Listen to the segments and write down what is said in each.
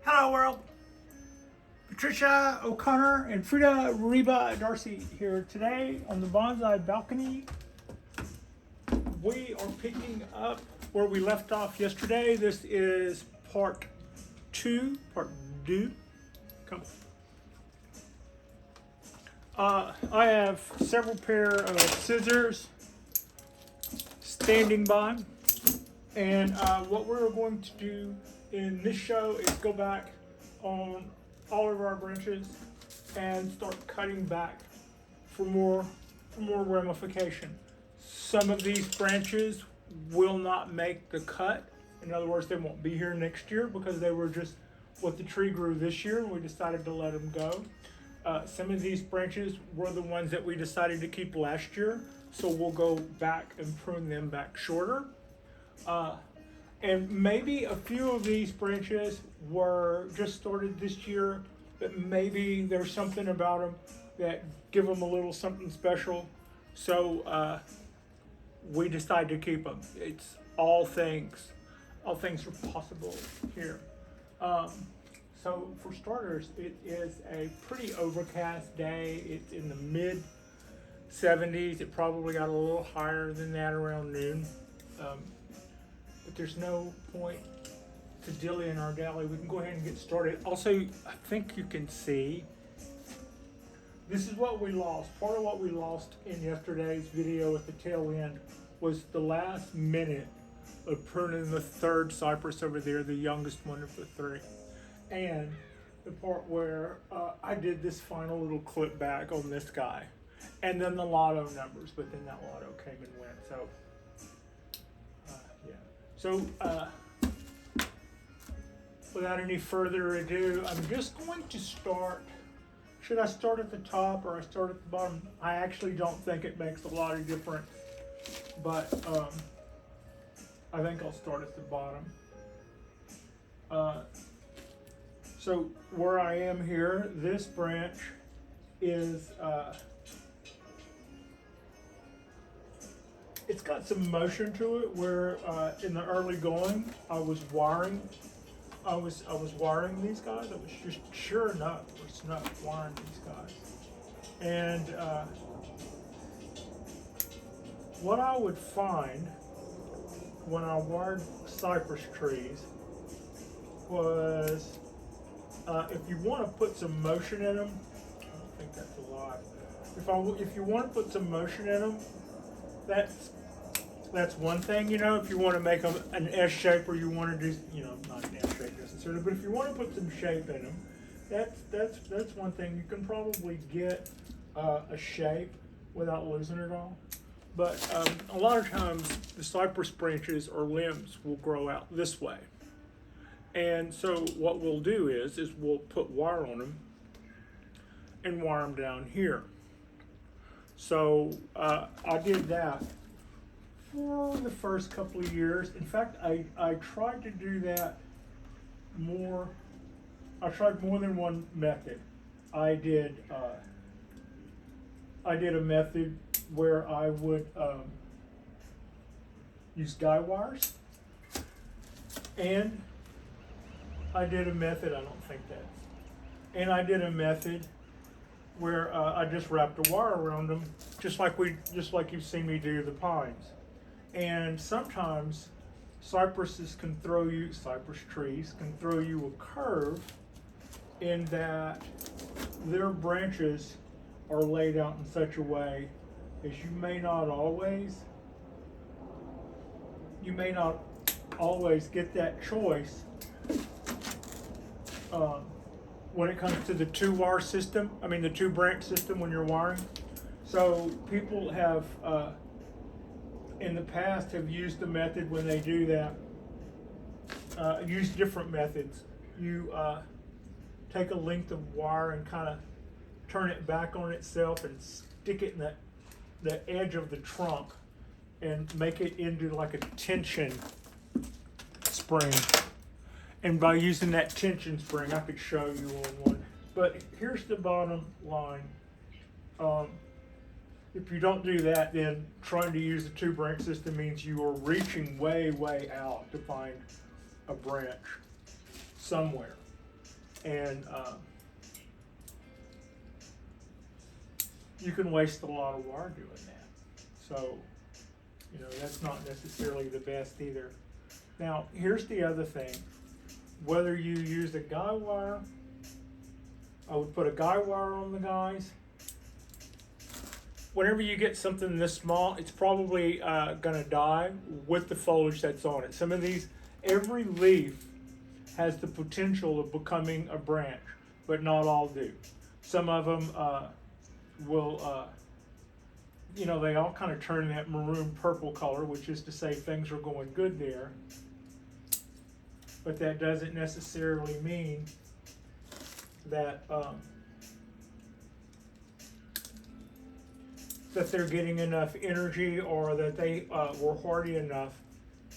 Hello world! Patricia O'Connor and Frida Reba Darcy here today on the Bonsai balcony. We are picking up where we left off yesterday. This is part two. Come on. I have several pair of scissors standing by, and what we're going to do in this show is go back on all of our branches and start cutting back for more ramification. Some of these branches will not make the cut. In other words, they won't be here next year because they were just what the tree grew this year, and we decided to let them go. Some of these branches were the ones that we decided to keep last year, so we'll go back and prune them back shorter. And maybe a few of these branches were just started this year, but maybe there's something about them that give them a little something special. So we decided to keep them. It's all things are possible here. So for starters, it is a pretty overcast day. It's in the mid 70s. It probably got a little higher than that around noon. But there's no point to dilly in our dally. We can go ahead and get started. Also, I think you can see, this is what we lost. Part of what we lost in yesterday's video at the tail end was the last minute of pruning the third cypress over there, the youngest one of the three. And the part where I did this final little clip back on this guy. And then the lotto numbers, but then that lotto came and went. So, yeah. So, without any further ado, I'm just going to start. Should I start at the top or I start at the bottom? I actually don't think it makes a lot of difference, but I think I'll start at the bottom. So where I am here, this branch is, it's got some motion to it where in the early going, I was wiring these guys. I was just sure enough wiring these guys. And what I would find when I wired cypress trees was if you want to put some motion in them, I don't think that's a lot. If you want to put some motion in them, that's one thing, you know. If you want to make them an S shape, or you want to do, you know, not an S shape necessarily, but if you want to put some shape in them, that's one thing. You can probably get a shape without losing it all. But a lot of times the cypress branches or limbs will grow out this way. And so what we'll do is we'll put wire on them and wire them down here. So I did that for the first couple of years. In fact, I tried to do that more. I tried more than one method. I did a method where I would use guy wires, and I did a method, I did a method where I just wrapped a wire around them, just like you've seen me do the pines. And sometimes cypress trees can throw you a curve in that their branches are laid out in such a way as you may not always get that choice when it comes to the two branch system when you're wiring. So people have in the past have used the method when they do that, use different methods. You take a length of wire and kind of turn it back on itself and stick it in the edge of the trunk and make it into like a tension spring. And by using that tension spring, I could show you on one. But here's the bottom line. If you don't do that, then trying to use the two branch system means you are reaching way, way out to find a branch somewhere. and you can waste a lot of wire doing that. So, you know, that's not necessarily the best either. Now, here's the other thing. Whether you use a guy wire, I would put a guy wire on the guys. Whenever you get something this small, it's probably gonna die with the foliage that's on it. Some of these, every leaf has the potential of becoming a branch, but not all do. Some of them will, you know, they all kind of turn that maroon purple color, which is to say things are going good there. But that doesn't necessarily mean that that they're getting enough energy, or that they were hardy enough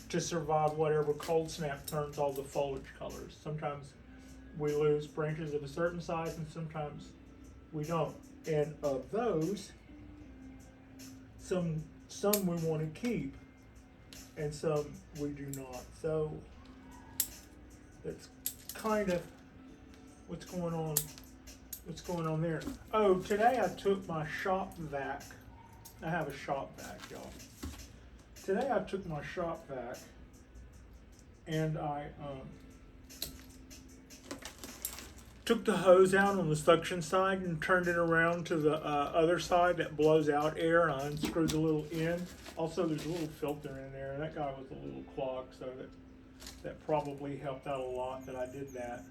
to survive whatever cold snap turns all the foliage colors. Sometimes we lose branches of a certain size, and sometimes we don't. And of those, some we want to keep, and some we do not. So that's kind of what's going on. What's going on there? Oh, today I took my shop vac. I have a shop vac, y'all. Today I took my shop vac and I took the hose out on the suction side and turned it around to the other side that blows out air, and I unscrewed the little end. Also, there's a little filter in there, and that guy was a little clogged, so that probably helped out a lot that I did that.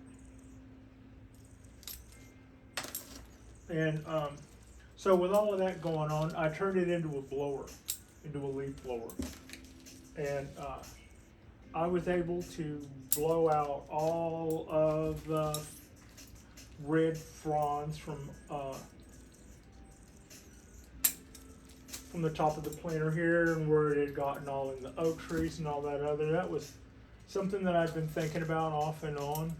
And so with all of that going on, I turned it into a blower, into a leaf blower. And I was able to blow out all of the red fronds from the top of the planter here, and where it had gotten all in the oak trees and all that other. That was something that I've been thinking about off and on.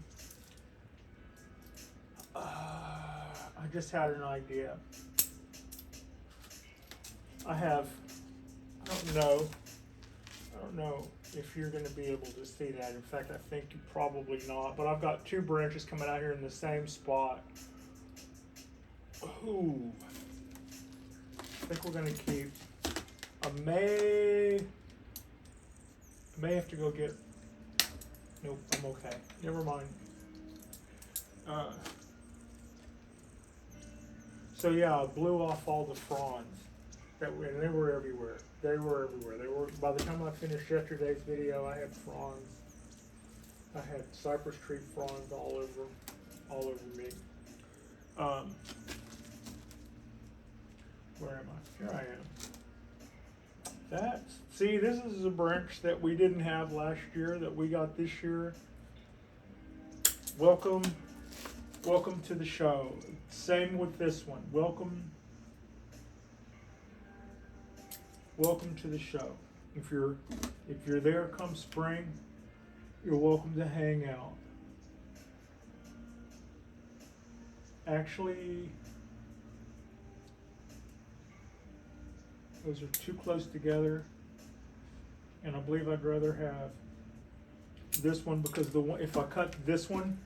I just had an idea. I don't know if you're going to be able to see that. In fact, I think you probably not, but I've got two branches coming out here in the same spot. Ooh. I think we're going to keep, I may have to go get, nope, I'm okay. Never mind. So yeah, I blew off all the fronds. And they were everywhere. They were everywhere. By the time I finished yesterday's video, I had fronds. I had cypress tree fronds all over me. Where am I? Here I am. See, this is a branch that we didn't have last year that we got this year. Welcome to the show. Same with this one. Welcome to the show. If you're there come spring, you're welcome to hang out. Actually, those are too close together, and I believe I'd rather have this one, because if I cut this one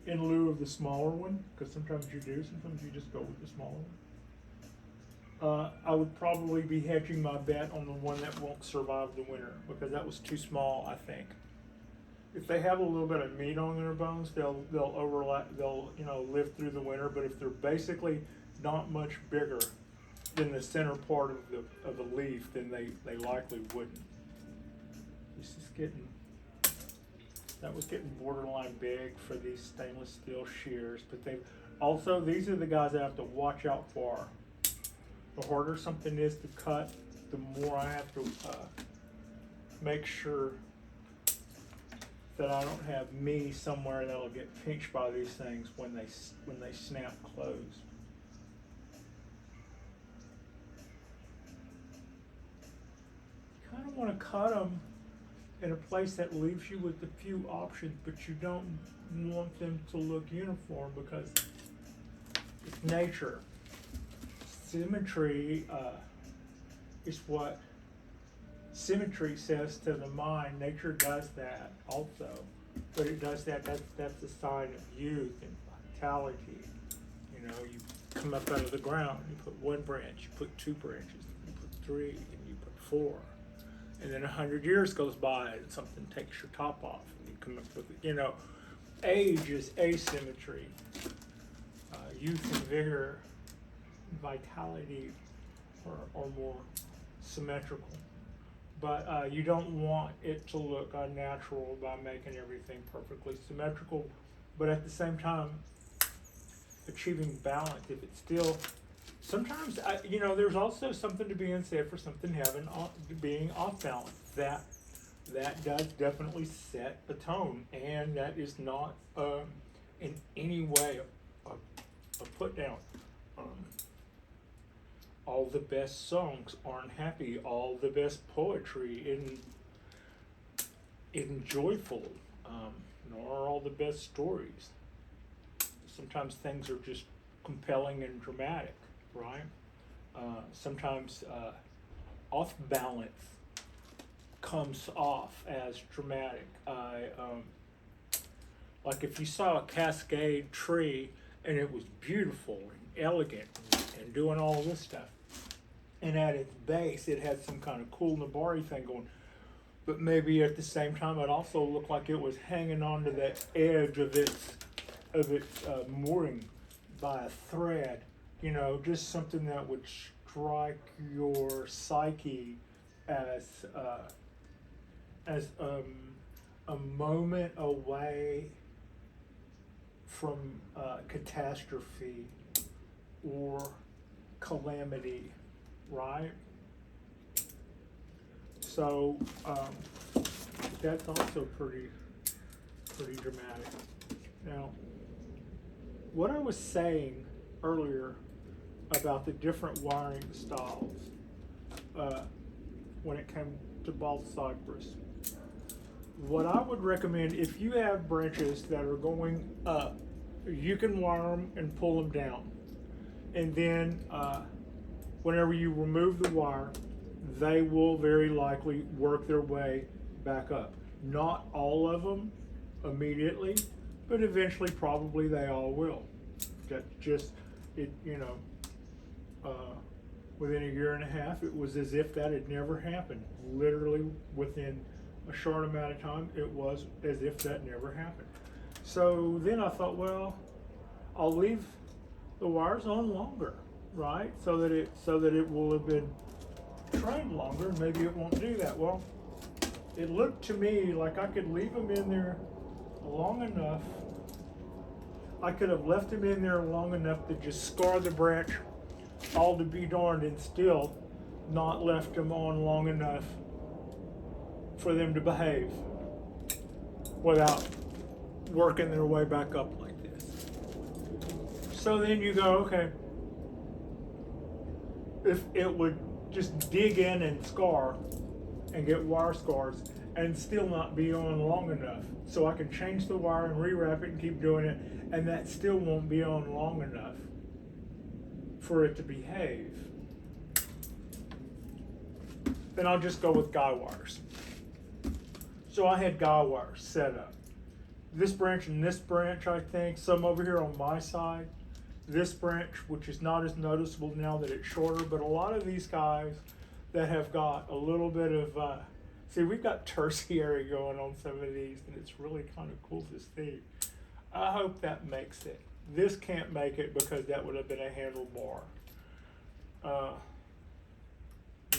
in lieu of the smaller one, because sometimes you do, sometimes you just go with the smaller one, I would probably be hedging my bet on the one that won't survive the winter, because that was too small, I think. If they have a little bit of meat on their bones, they'll live through the winter. But if they're basically not much bigger than the center part of the leaf, then they likely wouldn't. This is that was getting borderline big for these stainless steel shears. But these are the guys I have to watch out for. The harder something is to cut, the more I have to make sure that I don't have me somewhere that'll get pinched by these things when they snap closed. You kind of want to cut them in a place that leaves you with a few options, but you don't want them to look uniform, because it's nature. Symmetry is what symmetry says to the mind, nature does that also, but it does that, that's a sign of youth and vitality. You know, you come up out of the ground, you put one branch, you put two branches, you put three, and you put four. And then 100 years goes by and something takes your top off and you come up with, you know, age is asymmetry. Youth and vigor, vitality are more symmetrical. But you don't want it to look unnatural by making everything perfectly symmetrical, but at the same time, achieving balance. If it's still, sometimes, you know, there's also something to being said for something being off balance. That does definitely set a tone, and that is not in any way a put down. All the best songs aren't happy. All the best poetry isn't joyful, nor are all the best stories. Sometimes things are just compelling and dramatic, right? Sometimes off balance comes off as dramatic. Like if you saw a cascade tree and it was beautiful and elegant and doing all this stuff, and at its base it had some kind of cool Nabari thing going, but maybe at the same time it also looked like it was hanging onto the edge of its mooring by a thread, you know, just something that would strike your psyche as a moment away from catastrophe or calamity, right? So that's also pretty dramatic. Now, what I was saying earlier about the different wiring styles when it came to bald cypress, what I would recommend, if you have branches that are going up, you can wire them and pull them down. And then whenever you remove the wire, they will very likely work their way back up. Not all of them immediately, but eventually probably they all will. That's just, it, you know, within a year and a half, it was as if that had never happened. Literally within a short amount of time, it was as if that never happened. So then I thought, well, I'll leave the wires on longer, right? So that it will have been trained longer, and maybe it won't do that. Well, it looked to me like I could leave them in there long enough. I could have left them in there long enough to just scar the branch all to be darned, and still not left them on long enough for them to behave without working their way back up like this. So then you go, okay, if it would just dig in and scar and get wire scars and still not be on long enough, so I can change the wire and rewrap it and keep doing it, and that still won't be on long enough for it to behave, then I'll just go with guy wires. So I had guy wires set up. This branch and this branch, I think, some over here on my side. This branch, which is not as noticeable now that it's shorter, but a lot of these guys that have got a little bit of, see, we've got tertiary going on some of these, and it's really kind of cool to see. I hope that makes it. This can't make it because that would have been a handlebar.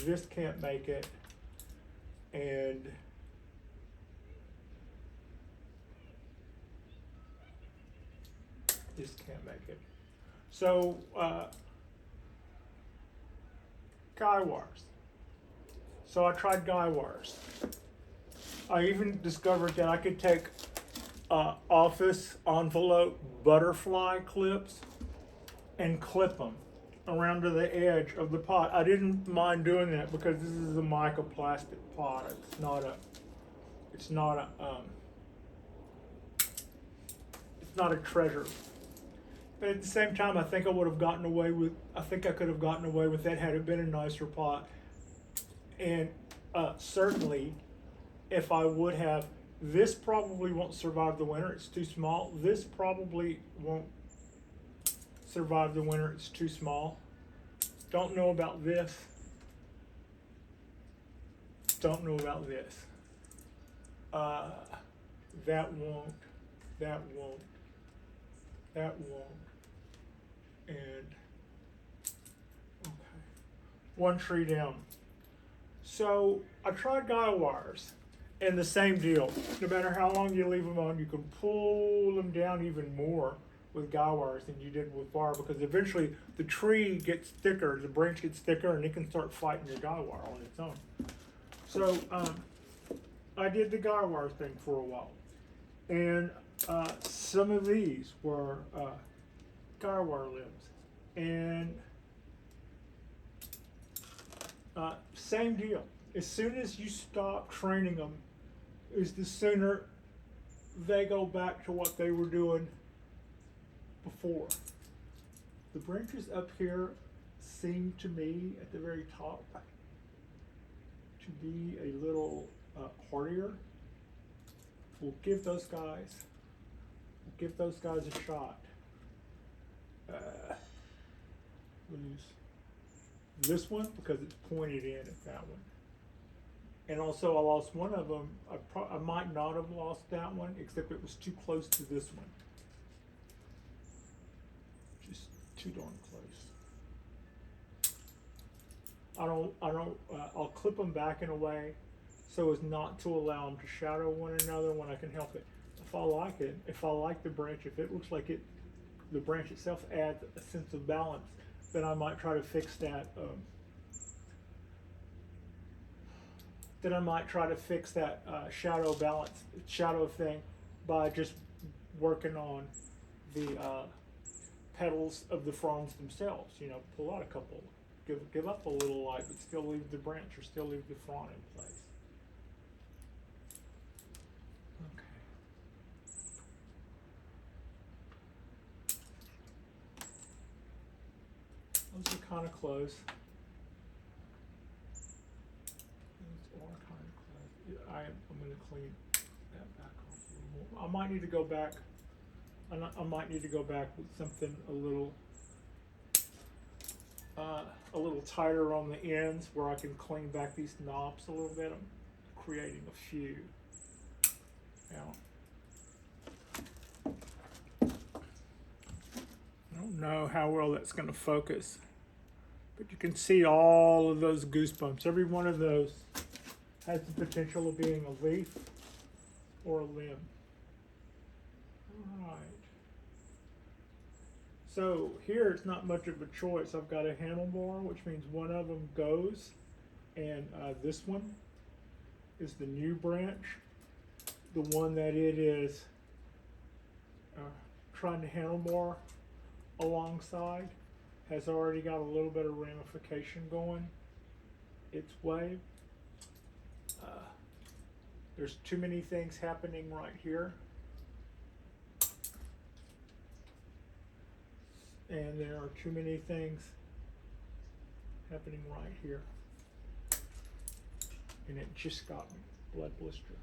This can't make it, and this can't make it. So, guy wires. So I tried guy wires. I even discovered that I could take office envelope butterfly clips and clip them around to the edge of the pot. I didn't mind doing that because this is a microplastic pot. It's not a treasure. But at the same time, I think I could have gotten away with that had it been a nicer pot. And Certainly, if I would have, this probably won't survive the winter, it's too small. This probably won't survive the winter, it's too small. Don't know about this. Don't know about this. That won't, that won't, that won't, and, okay. One tree down. So I tried guy wires, and the same deal. No matter how long you leave them on, you can pull them down even more with guy wires than you did with wire, because eventually the tree gets thicker, the branch gets thicker, and it can start fighting your guy wire on its own. So I did the guy wire thing for a while, and some of these were guy wire limbs, and same deal. As soon as you stop training them, is the sooner they go back to what they were doing before. The branches up here seem to me at the very top to be a little hardier. We'll give those guys a shot. We'll use this one because it's pointed in at that one. And also I lost one of them. I might not have lost that one, except it was too close to this one. Just too darn close. I'll clip them back in a way so as not to allow them to shadow one another when I can help it. If I like it, if I like the branch, if it looks like the branch itself adds a sense of balance, then I might try to fix that. Then I might try to fix that shadow thing by just working on the petals of the fronds themselves. You know, pull out a couple, give up a little light, but still leave the branch or still leave the frond in place. Those are kind of close. Those are kind of close. I'm going to clean that back off a little more. I might need to go back. I might need to go back with something a little tighter on the ends where I can clean back these knobs a little bit. I'm creating a few. Now, I don't know how well that's going to focus, but you can see all of those goosebumps. Every one of those has the potential of being a leaf or a limb. All right. So here it's not much of a choice. I've got a handlebar, which means one of them goes, and this one is the new branch, the one that it is trying to handlebar alongside has already got a little bit of ramification going its way. There's too many things happening right here, and there are too many things happening right here, and it just got me blood blister.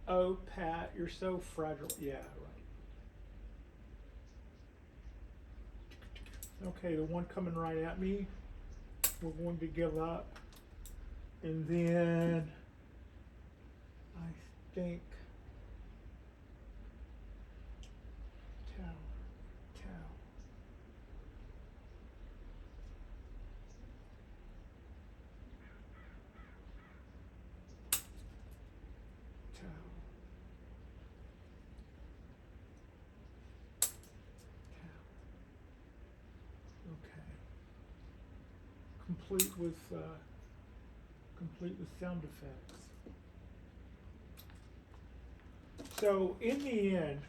Oh, Pat, you're so fragile. Yeah, right. Okay, the one coming right at me, we're going to give up. And then I think tower. Okay. Complete with sound effects. So in the end,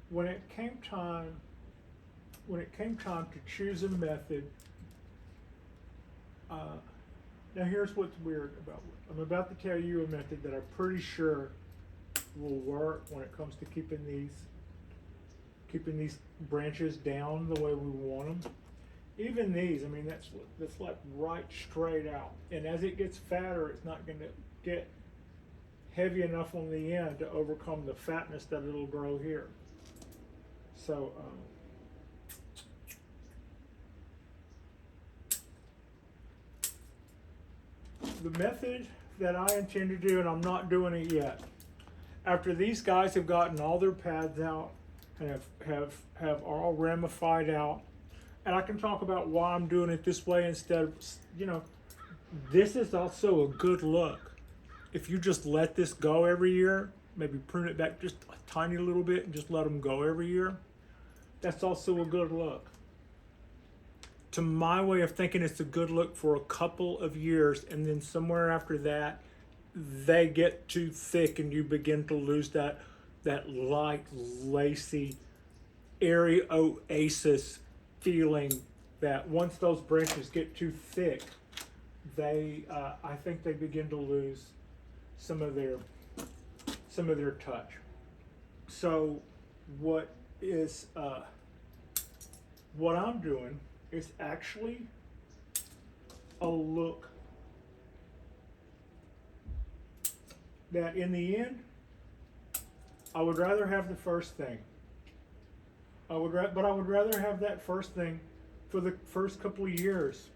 when it came time to choose a method, now here's what's weird about it. I'm about to tell you a method that I'm pretty sure will work when it comes to keeping these branches down the way we want them. even these, I mean, that's like right straight out. And as it gets fatter, it's not going to get heavy enough on the end to overcome the fatness that it'll grow here. So, the method that I intend to do, and I'm not doing it yet, after these guys have gotten all their pads out and have all ramified out, and I can talk about why I'm doing it this way instead of, you know, this is also a good look. If you just let this go every year, maybe prune it back just a tiny little bit and just let them go every year, that's also a good look. To my way of thinking, it's a good look for a couple of years, and then somewhere after that, they get too thick and you begin to lose that light, lacy, airy oasis feeling that once those branches get too thick, I think they begin to lose some of their touch. So what I'm doing is actually a look that in the end, I would rather have the first thing. But I would rather have that first thing for the first couple of years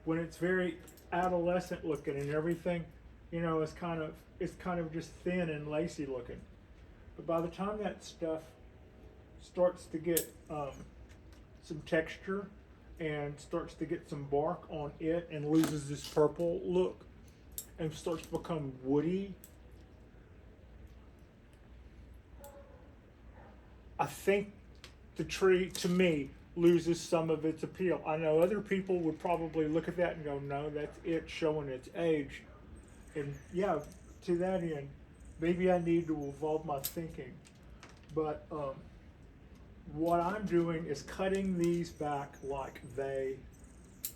when it's very adolescent looking and everything, you know, it's kind of just thin and lacy looking. But by the time that stuff starts to get some texture and starts to get some bark on it and loses this purple look and starts to become woody, I think the tree, to me, loses some of its appeal. I know other people would probably look at that and go, no, that's it showing its age. And yeah, to that end, maybe I need to evolve my thinking. But what I'm doing is cutting these back like they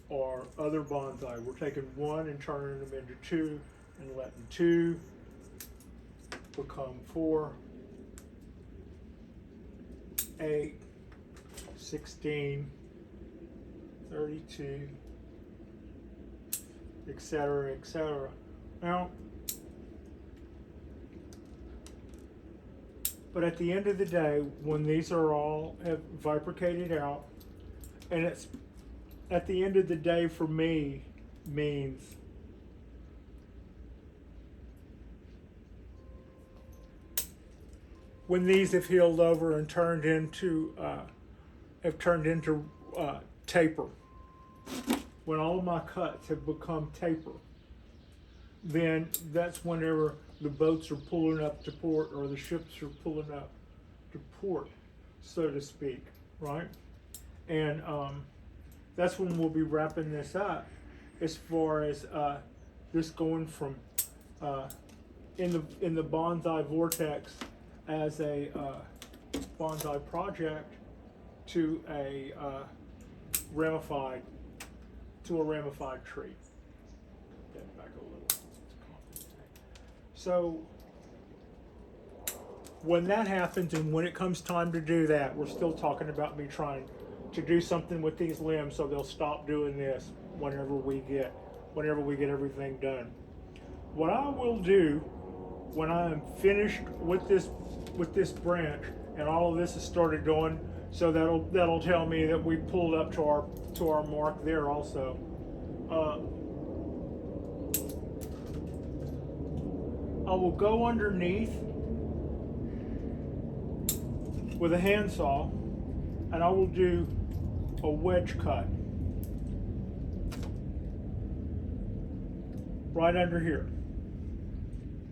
are other bonsai. We're taking one and turning them into two and letting two become 4, 8, 16, 32, etc., etc. Now, but at the end of the day, when these are all have bifurcated out, and it's at the end of the day for me means when these have healed over and turned into taper, when all of my cuts have become taper, then that's whenever the boats are pulling up to port or the ships are pulling up to port, so to speak, right? And that's when we'll be wrapping this up as far as this going from in the bonsai vortex as a bonsai project to a ramified tree. Get back a little. So when that happens and when it comes time to do that, we're still talking about me trying to do something with these limbs so they'll stop doing this whenever we get everything done. What I will do when I am finished with this branch and all of this has started going, so that'll tell me that we pulled up to our mark there also. I will go underneath with a handsaw and I will do a wedge cut right under here.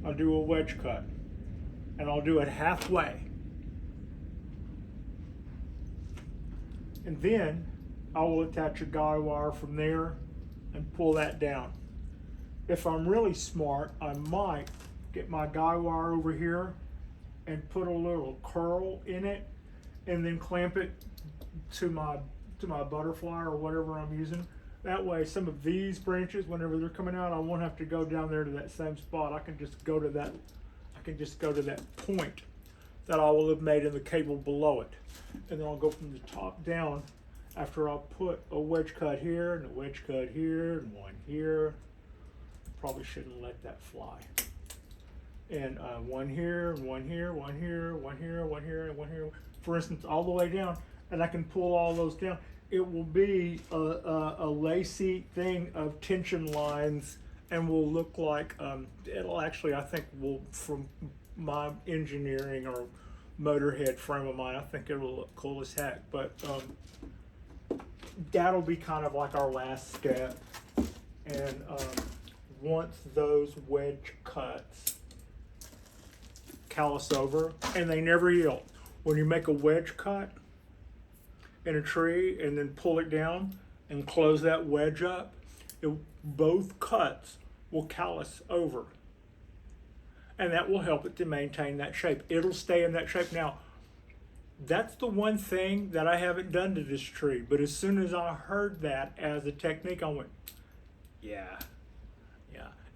I'll do a wedge cut and I'll do it halfway. And then I will attach a guy wire from there and pull that down. If I'm really smart, I might get my guy wire over here and put a little curl in it and then clamp it to my butterfly or whatever I'm using. That way some of these branches, whenever they're coming out, I won't have to go down there to that same spot. I can just go to that point that I will have made in the cable below it. And then I'll go from the top down after I'll put a wedge cut here and a wedge cut here and one here. Probably shouldn't let that fly. And one here and one here, one here, one here, one here, and one here. For instance, all the way down, and I can pull all those down. It will be a lacy thing of tension lines, and will look like it'll actually, I think, will, from my engineering or motorhead frame of mind, I think it'll look cool as heck. But that'll be kind of like our last step. And once those wedge cuts callus over, and they never yield. When you make a wedge cut in a tree and then pull it down and close that wedge up, both cuts will callus over. And that will help it to maintain that shape. It'll stay in that shape. Now, that's the one thing that I haven't done to this tree, but as soon as I heard that as a technique, I went, yeah.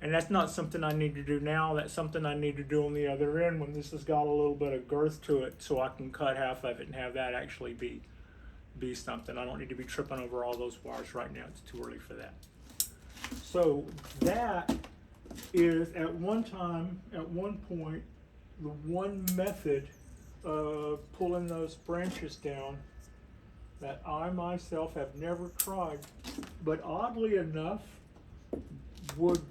And that's not something I need to do now. That's something I need to do on the other end when this has got a little bit of girth to it, so I can cut half of it and have that actually be something. I don't need to be tripping over all those wires right now. It's too early for that. So that is at one point, the one method of pulling those branches down that I myself have never tried, but oddly enough would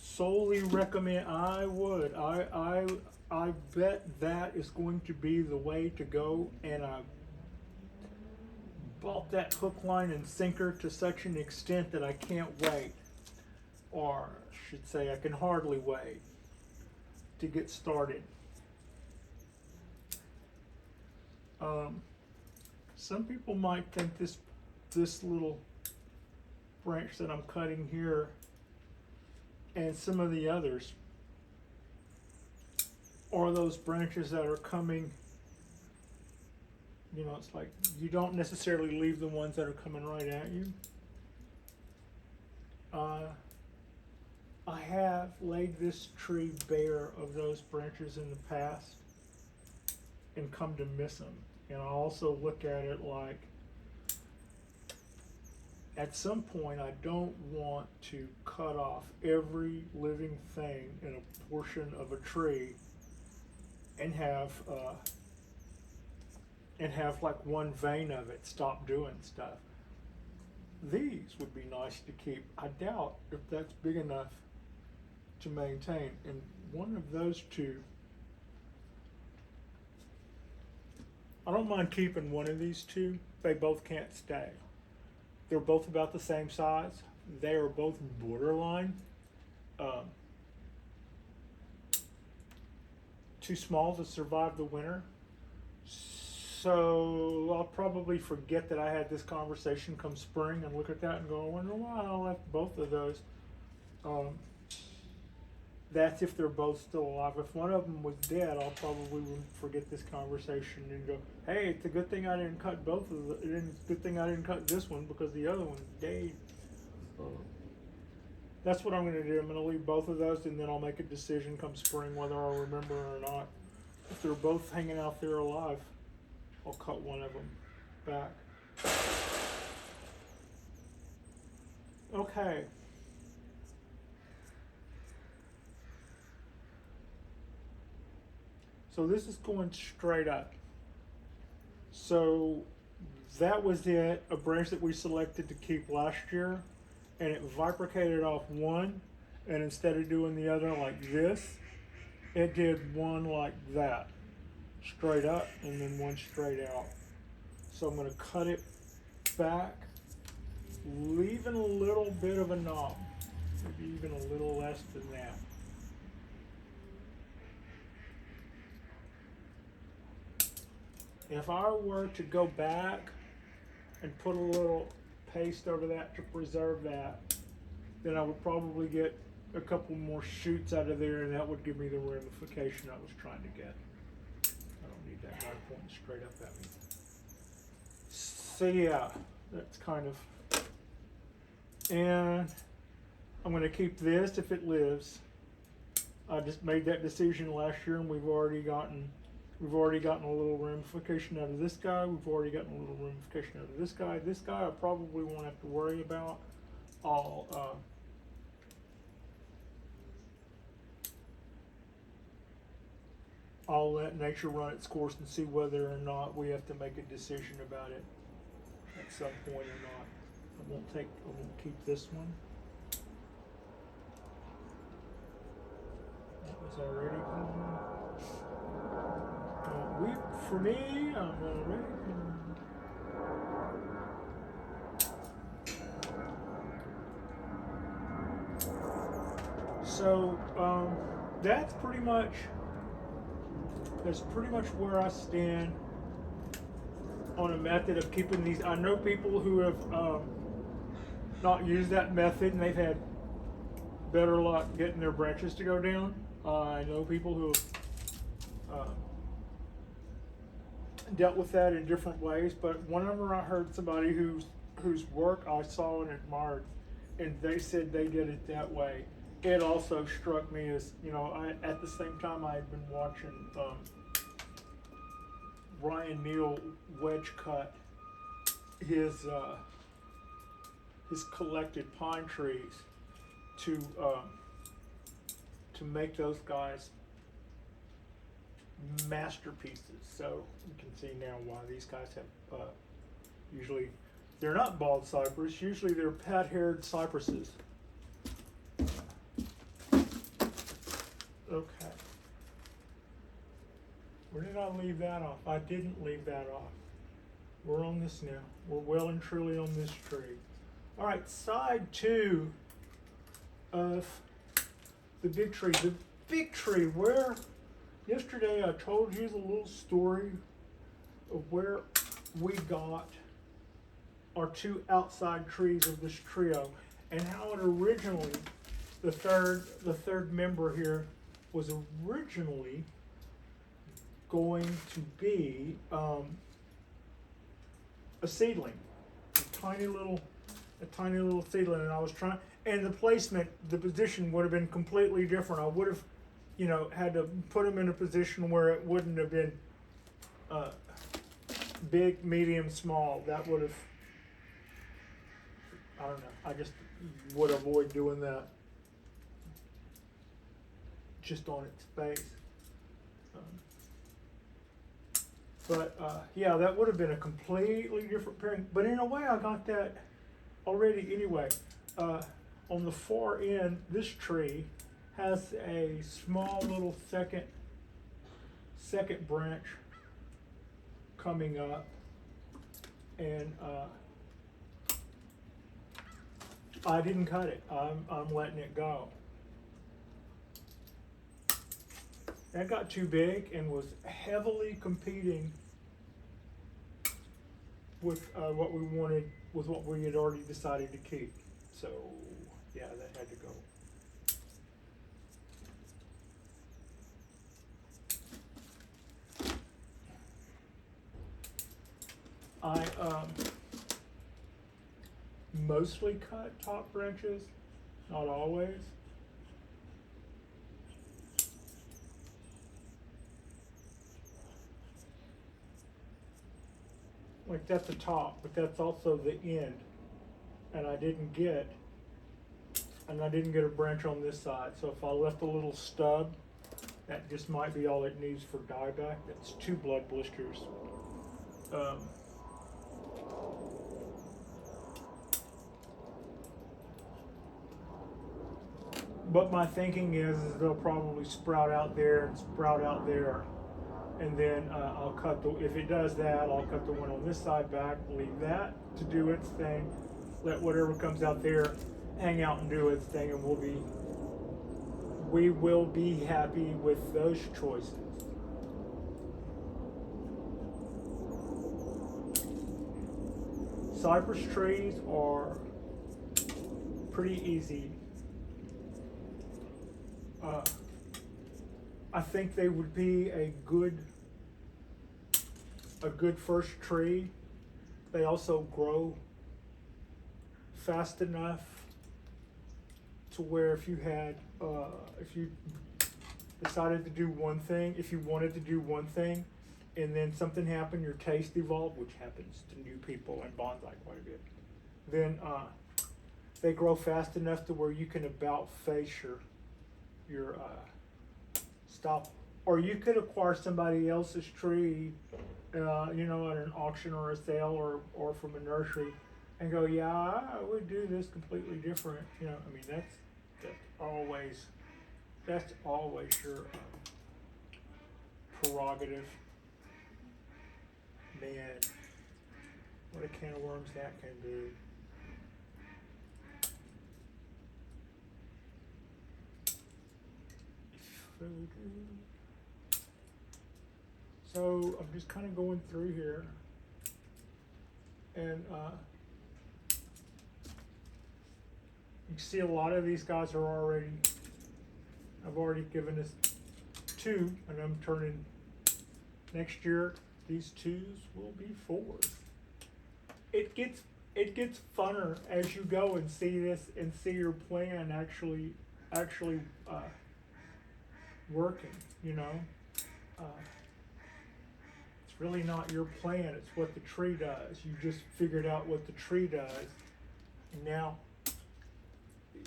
solely recommend. I bet that is going to be the way to go, and I bought that hook, line, and sinker to such an extent that I can't wait, or I should say I can hardly wait to get started. Some people might think this little branch that I'm cutting here and some of the others are those branches that are coming, you know, it's like you don't necessarily leave the ones that are coming right at you. I have laid this tree bare of those branches in the past and come to miss them. And I also look at it like, at some point, I don't want to cut off every living thing in a portion of a tree and have like one vein of it stop doing stuff. These would be nice to keep. I doubt if that's big enough to maintain. And one of those two, I don't mind keeping one of these two. They both can't stay. They're both about the same size. They are both borderline. Too small to survive the winter. So I'll probably forget that I had this conversation come spring and look at that and go, I wonder why I left both of those. That's if they're both still alive. If one of them was dead, I'll probably forget this conversation and go, hey, it's a good thing I didn't cut both of them. It's a good thing I didn't cut this one because the other one's dead. That's what I'm going to do. I'm going to leave both of those, and then I'll make a decision come spring whether I'll remember or not. If they're both hanging out there alive, I'll cut one of them back. Okay. So this is going straight up. So that was it, a branch that we selected to keep last year, and it bifurcated off one, and instead of doing the other like this, it did one like that, straight up, and then one straight out. So I'm going to cut it back, leaving a little bit of a knob, maybe even a little less than that. If I were to go back and put a little paste over that to preserve that, then I would probably get a couple more shoots out of there, and that would give me the ramification I was trying to get. I don't need that guy pointing straight up at me. So yeah, that's kind of, and I'm going to keep this if it lives. I just made that decision last year, and we've already gotten We've already gotten a little ramification out of this guy. We've already gotten a little ramification out of this guy. This guy I probably won't have to worry about. I'll let nature run its course and see whether or not we have to make a decision about it at some point or not. I won't keep this one. That was already gone. For me, I'm already gone. So, that's pretty much where I stand on a method of keeping these. I know people who have not used that method and they've had better luck getting their branches to go down. I know people who have dealt with that in different ways, but whenever I heard somebody whose work I saw and admired, and they said they did it that way, it also struck me as, at the same time I had been watching Ryan Neal wedge cut his collected pine trees to make those guys masterpieces. So you can see now why these guys have usually they're not bald cypress. Usually they're pat-haired cypresses. Okay. Where did I leave that off? I didn't leave that off. We're on this now. We're well and truly on this tree. All right, side 2 of the big tree. The big tree where yesterday I told you the little story of where we got our 2 outside trees of this trio and how it originally, the third member here was originally going to be a seedling, a tiny little seedling, and I was trying, and the placement, the position would have been completely different. I would have, had to put them in a position where it wouldn't have been big, medium, small. That would have, I don't know, I just would avoid doing that just on its face. Yeah, that would have been a completely different pairing. But in a way, I got that already anyway. On the far end, this tree has a small little second branch coming up, and I didn't cut it. I'm letting it go. That got too big and was heavily competing with what we wanted, with what we had already decided to keep. So, yeah, that had to go. I mostly cut top branches, not always. Like that's the top, but that's also the end. And I didn't get a branch on this side. So if I left a little stub, that just might be all it needs for dieback. That's 2 blood blisters. But my thinking is they'll probably sprout out there and sprout out there. And then I'll cut if it does that, I'll cut the one on this side back, leave that to do its thing, let whatever comes out there hang out and do its thing, and we will be happy with those choices. Cypress trees are pretty easy. I think they would be a good first tree. They also grow fast enough to where if you decided to do one thing, if you wanted to do one thing, and then something happened, your taste evolved, which happens to new people in bonsai quite a bit, then they grow fast enough to where you can about face your stop, or you could acquire somebody else's tree, you know, at an auction or a sale or from a nursery, and go, yeah, I would do this completely different. You know, I mean, that's always your prerogative. Man, what a can of worms that can be. So I'm just kind of going through here, and you see a lot of these guys are already, I've already given this 2, and I'm turning, next year, these 2s will be 4s. It gets funner as you go and see this, and see your plan actually working, you know. It's really not your plan, it's what the tree does. You just figured out what the tree does, and now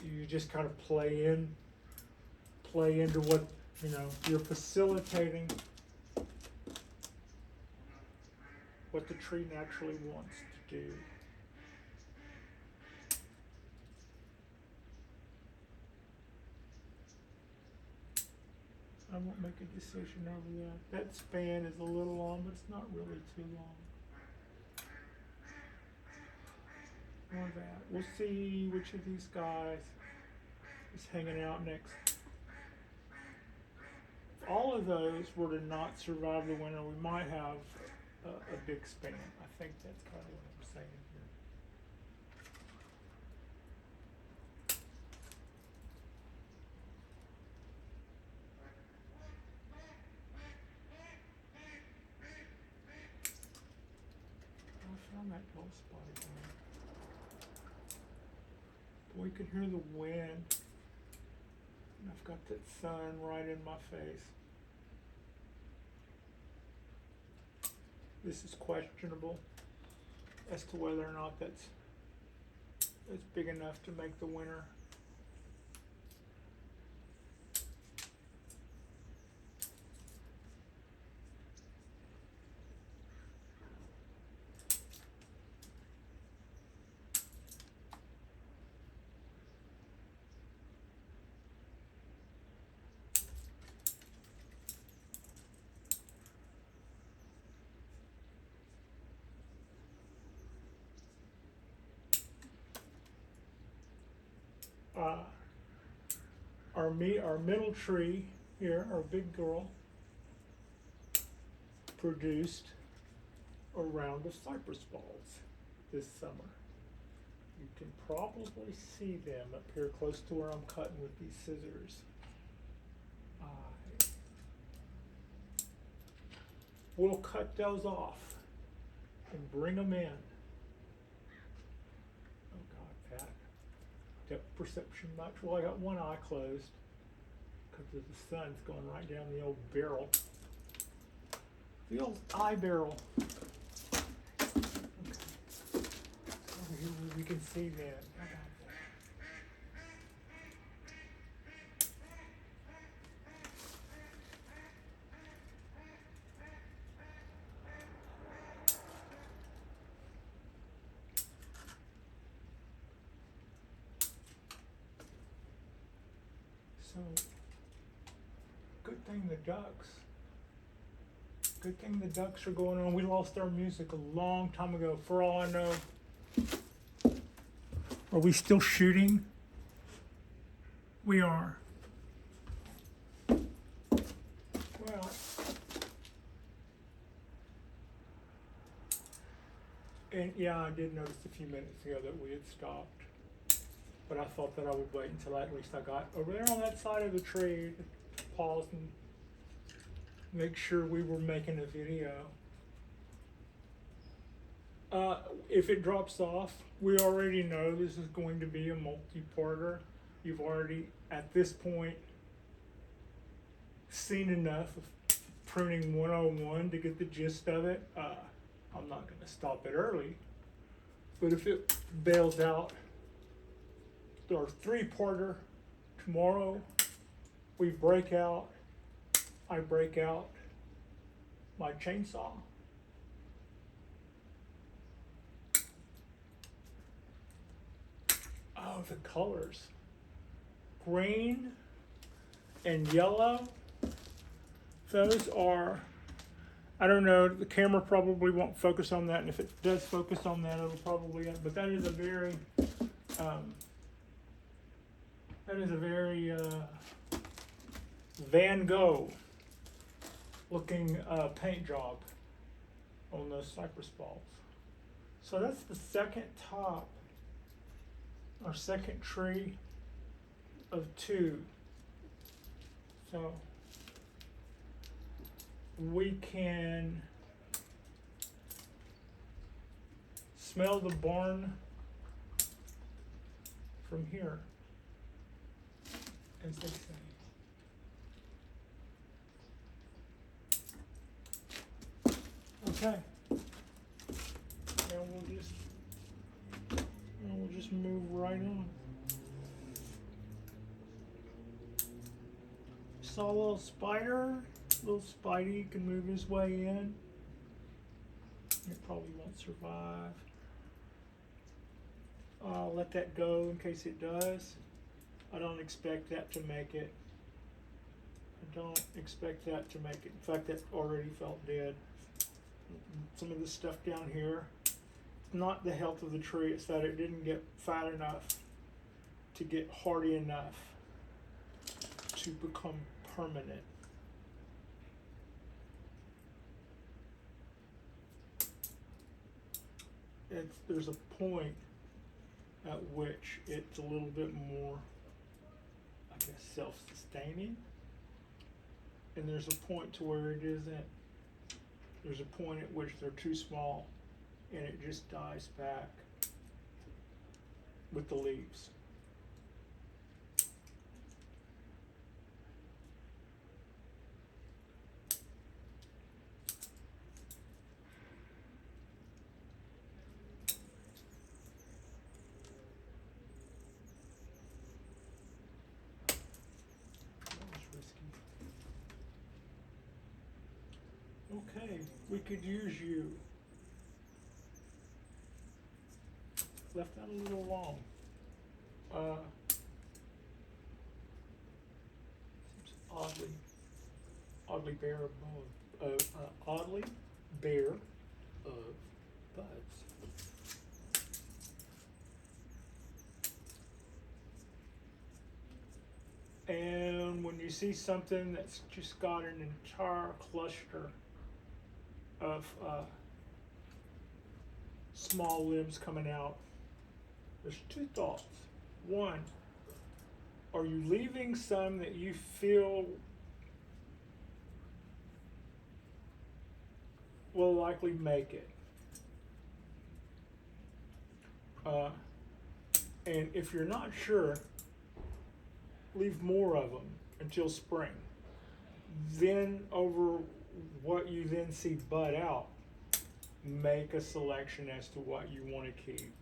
you just kind of play into what, you know, you're facilitating what the tree naturally wants to do. I won't make a decision over that. That span is a little long, but it's not really too long. Or that. We'll see which of these guys is hanging out next. If all of those were to not survive the winter, we might have a big span. I think that's kind of what I'm saying here. I found that little spot again. Boy, you can hear the wind. And I've got that sun right in my face. This is questionable as to whether or not that's big enough to make the winter. Our middle tree here, our big girl, produced a round of cypress balls this summer. You can probably see them up here close to where I'm cutting with these scissors. We'll cut those off and bring them in. Oh God, Pat. Depth perception much? Well, I got one eye closed because the sun's going right down the old barrel. The old eye barrel. Okay. Over here where we can see that. How about that? So, good thing the ducks are going on. We lost our music a long time ago, for all I know. Are we still shooting? We are. Well, and yeah, I did notice a few minutes ago that we had stopped. But I thought that I would wait until at least I got over there on that side of the tree to pause and make sure we were making a video. If it drops off, we already know this is going to be a multi-parter. You've already, at this point, seen enough of pruning 101 to get the gist of it. I'm not going to stop it early, but if it bails out, our 3-parter tomorrow, we break out, I break out my chainsaw. Oh, the colors. Green and yellow. Those are, I don't know, the camera probably won't focus on that, and if it does focus on that, it'll probably, but that is a very, Van Gogh looking paint job on those cypress balls. So that's the second top, our second tree of 2. So we can smell the barn from here, as they say. Okay. And we'll just move right on. Saw a little spider. Little Spidey can move his way in. It probably won't survive. I'll let that go in case it does. I don't expect that to make it. I don't expect that to make it. In fact, that already felt dead. Some of the stuff down here, it's not the health of the tree, it's that it didn't get fat enough to get hardy enough to become permanent. There's a point at which it's a little bit more, I guess, self-sustaining, and there's a point to where it isn't. There's a point at which they're too small and it just dies back with the leaves. Okay, we could use you. Left that a little long. Seems oddly bare of buds. And when you see something that's just got an entire cluster of small limbs coming out, there's 2 thoughts. One, are you leaving some that you feel will likely make it? And if you're not sure, leave more of them until spring. Then over what you then see bud out, make a selection as to what you want to keep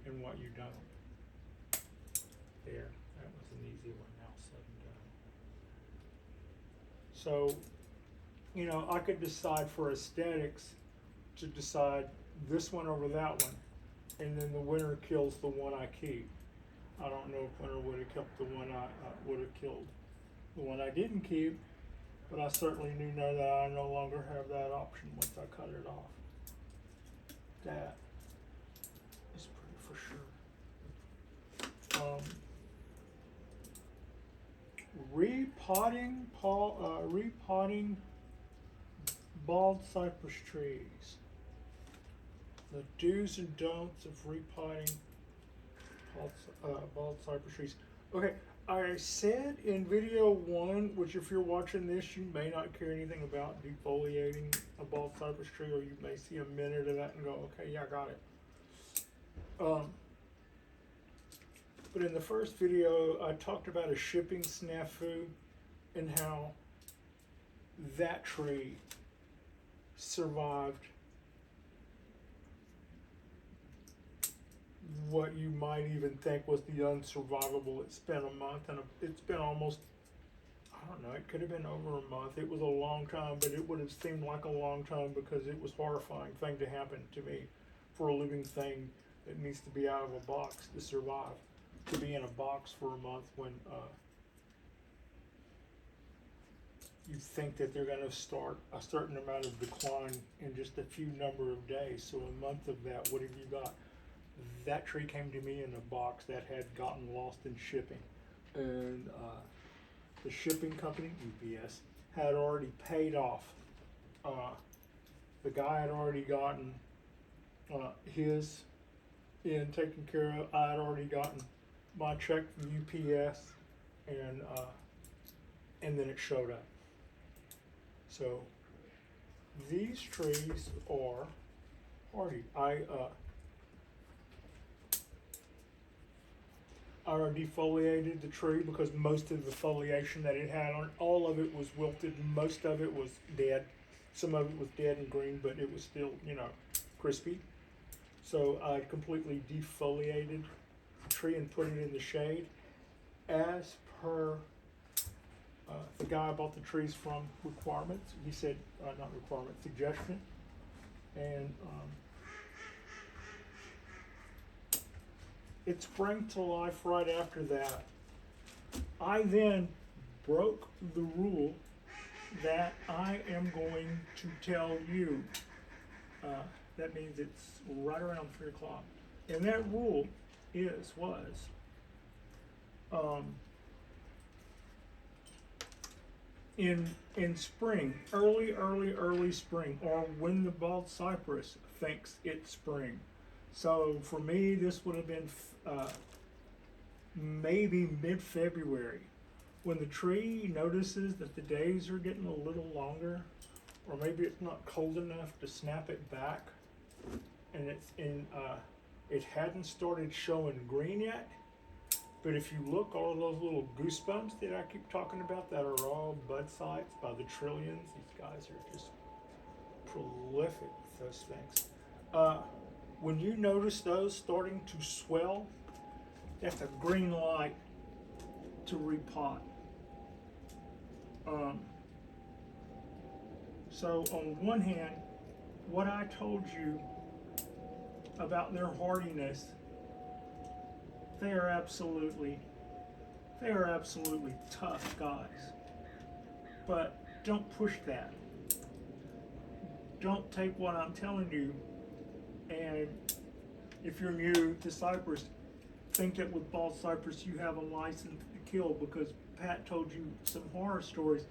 and what you don't. There, that was an easy one, now said and done. So, you know, I could decide for aesthetics to decide this one over that one, and then the winter kills the one I keep. I don't know if winter would have kept the one I would have killed the one I didn't keep, but I certainly know that I no longer have that option once I cut it off. That is pretty for sure. Repotting bald cypress trees. The do's and don'ts of repotting bald cypress trees. Okay, I said in video 1, which if you're watching this, you may not care anything about defoliating a bald cypress tree, or you may see a minute of that and go, okay, yeah, I got it. But in the first video, I talked about a shipping snafu and how that tree survived what you might even think was the unsurvivable. It's been a month, and it's been almost, I don't know, it could have been over a month. It was a long time, but it would have seemed like a long time because it was a horrifying thing to happen to me, for a living thing that needs to be out of a box to survive, to be in a box for a month when you think that they're going to start a certain amount of decline in just a few number of days. So a month of that, what have you got? That tree came to me in a box that had gotten lost in shipping, and the shipping company, UPS, had already paid off. The guy had already gotten his in taken care of. I had already gotten my check from UPS, and then it showed up. So these trees are hardy. I defoliated the tree because most of the foliation that it had on, all of it was wilted, most of it was dead. Some of it was dead and green, but it was still, crispy. So I completely defoliated the tree and put it in the shade. As per the guy I bought the trees from requirements, he said, not requirement, suggestion. And it sprang to life right after that. I then broke the rule that I am going to tell you. That means it's right around 3 o'clock. And that rule was, in spring, early spring, or when the bald cypress thinks it's spring. So for me, this would have been maybe mid-February, when the tree notices that the days are getting a little longer, or maybe it's not cold enough to snap it back, and it hadn't started showing green yet. But if you look, all of those little goosebumps that I keep talking about that are all bud sites by the trillions, these guys are just prolific with those things. When you notice those starting to swell, that's a green light to repot. So on one hand, what I told you about their hardiness, they are absolutely tough guys. But don't push that. Don't take what I'm telling you, and if you're new to cypress, think that with bald cypress you have a license to kill, because Pat told you some horror stories.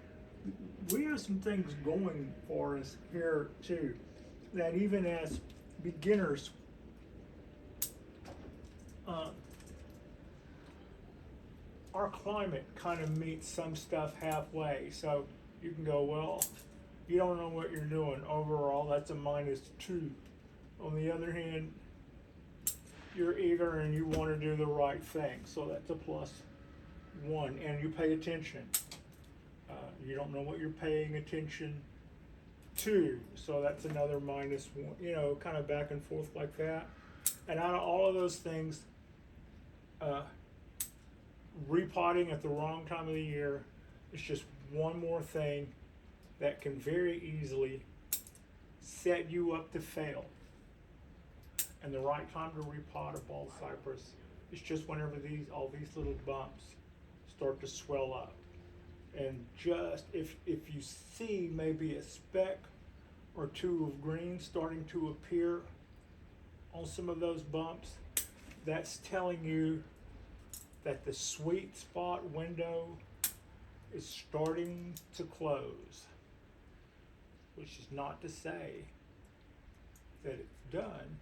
We have some things going for us here too, that even as beginners, our climate kind of meets some stuff halfway. So you can go, well, you don't know what you're doing. Overall, that's a -2. On the other hand, you're eager and you want to do the right thing. So that's a +1. And you pay attention. You don't know what you're paying attention to. So that's another -1, kind of back and forth like that. And out of all of those things, repotting at the wrong time of the year is just one more thing that can very easily set you up to fail. And the right time to repot a bald cypress is just whenever all these little bumps start to swell up. And just if you see maybe a speck or two of green starting to appear on some of those bumps, that's telling you that the sweet spot window is starting to close, which is not to say that it's done,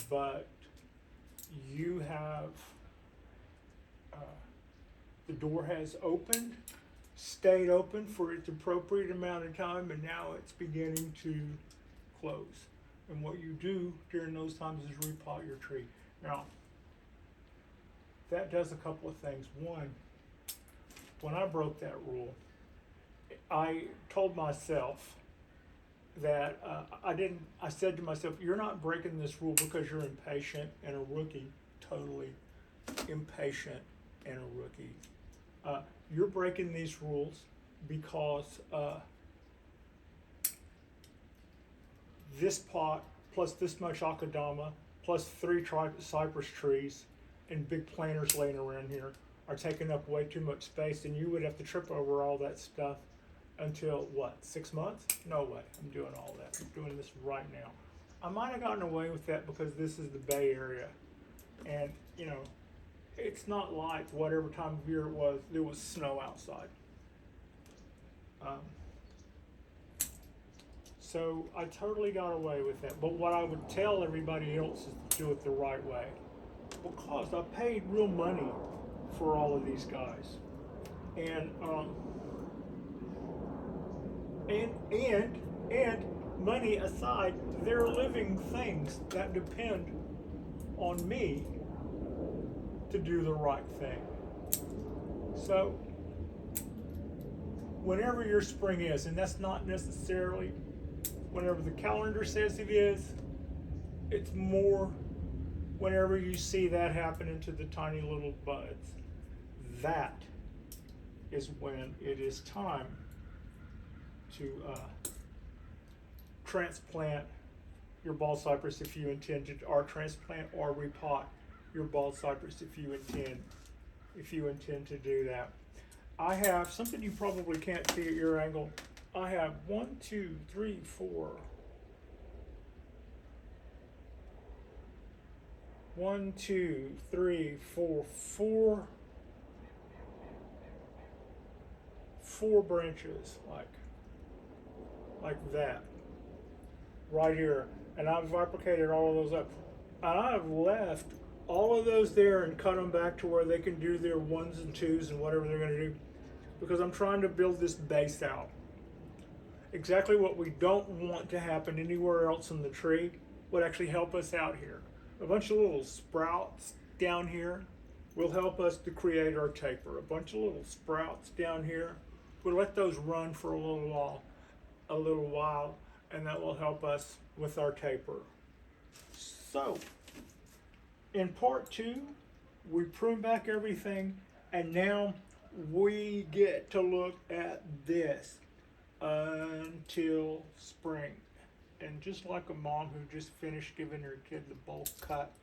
but you have, the door has opened, stayed open for its appropriate amount of time, and now it's beginning to close. And what you do during those times is repot your tree. Now, that does a couple of things. One, when I broke that rule, I told myself that I said to myself, you're not breaking this rule because you're impatient and a rookie, totally impatient and a rookie. You're breaking these rules because this pot plus this much akadama plus 3 cypress trees and big planters laying around here are taking up way too much space, and you would have to trip over all that stuff until what, 6 months? No way, I'm doing all that. I'm doing this right now. I might have gotten away with that because this is the Bay Area, and you know, it's not like whatever time of year it was, there was snow outside. So I totally got away with that. But what I would tell everybody else is to do it the right way, because I paid real money for all of these guys, and money aside, they're living things that depend on me to do the right thing. So whenever your spring is, and that's not necessarily whenever the calendar says it is, it's more whenever you see that happening to the tiny little buds. That is when it is time to transplant your ball cypress if you intend to, or transplant or repot your ball cypress if you intend to do that. I have something you probably can't see at your angle. I have 1, 2, 3, 4. 1, 2, 3, 4, 4 branches like that right here, and I've replicated all of those up, and I've left all of those there and cut them back to where they can do their 1s and 2s and whatever they're going to do, because I'm trying to build this base out. Exactly what we don't want to happen anywhere else in the tree would actually help us out here. A bunch of little sprouts down here will help us to create our taper. A bunch of little sprouts down here, we'll let those run for a little while, and that will help us with our taper. So, in part 2, we prune back everything, and now we get to look at this until spring. And just like a mom who just finished giving her kid the bulk cut,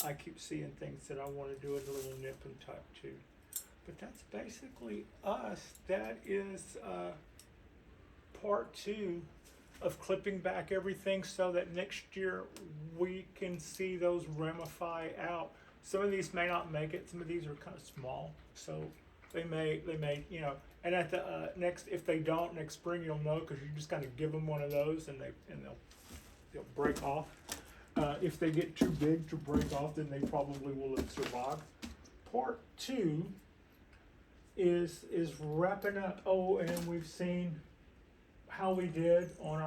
I keep seeing things that I want to do a little nip and tuck too. But that's basically us. That is part 2 of clipping back everything so that next year we can see those ramify out. Some of these may not make it. Some of these are kind of small, so they may, you know. And at the next, if they don't next spring, you'll know, because you just kind of give them one of those, and they'll break off. If they get too big to break off, then they probably will survive. Part 2 is wrapping up. Oh, and we've seen how we did on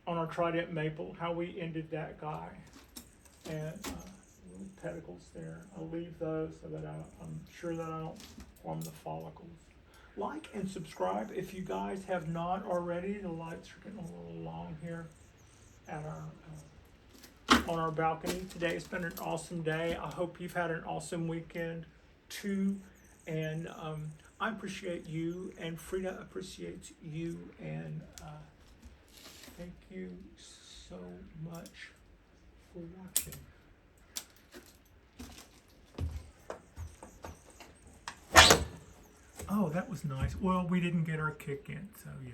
our trident maple, how we ended that guy, and little pedicles there. I'll leave those so that I'm sure that I don't harm the follicles. Like and subscribe if you guys have not already. The lights are getting a little long here at on our balcony. Today has been an awesome day. I hope you've had an awesome weekend too, and I appreciate you, and Frida appreciates you, and thank you so much for watching. Oh, that was nice. Well, we didn't get our kick in, so yeah.